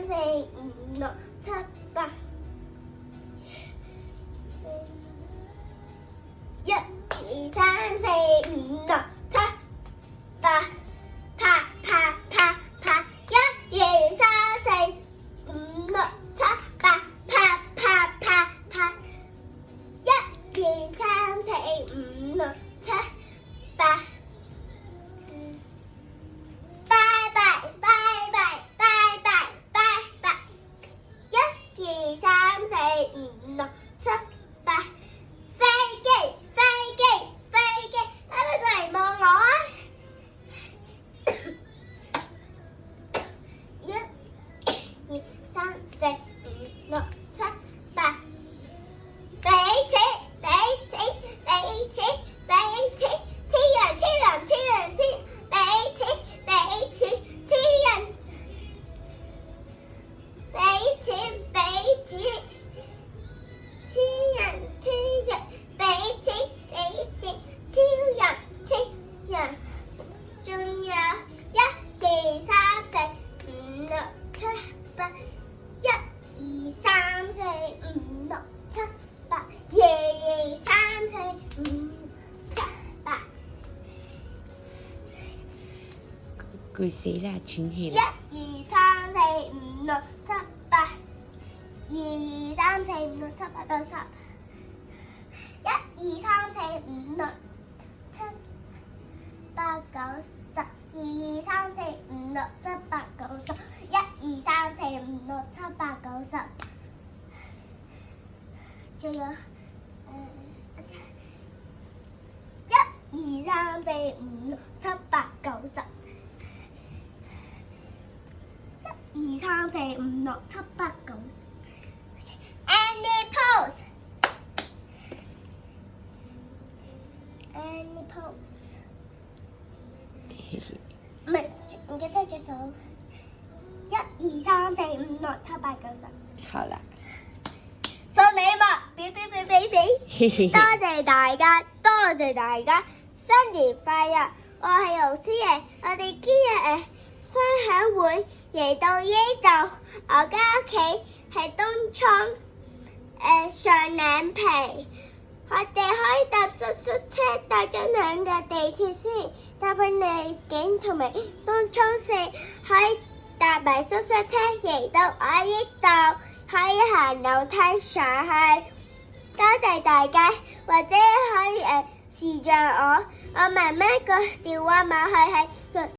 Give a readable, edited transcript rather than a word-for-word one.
四五六七八，一二三四五六七八，拍拍拍拍，一二三四五六七八，拍拍拍拍，一二三四五六七八。五六七八，飛機飛機飛機，你過嚟望我啊！一、二、三、四、五、六、七、八，俾錢俾錢俾錢俾錢，超人超人超人超，俾錢俾錢超人，俾錢俾錢。超人俾錢俾錢，超人，仲有一二三四五六七八，一二三四五六七八，一二三四五七八。句子啦，串起一嚟。二三四五六七八。二二三四五六七八九十，一二三四五六七八九十，二二三四五六七八九十，一二三四五六七八九十，仲有一二三四五六七八九十，一二三四五六七八九十。Any pose. Any pose. 唔係，唔記得隻手。一二三四五六七八九十。好啦。送禮物，俾。多謝大家，多謝大家，新年快樂！我係老師爺，我哋今日分享會嚟到呢度，我間屋企係東涌。上嶺皮，我哋可以搭叔叔車，搭咗2個地鐵先，搭去荔景同埋東涌市，可以搭埋叔叔車嚟到我呢度，可以行樓梯上去。多謝大家，或者可以視像我媽媽個電話碼係喺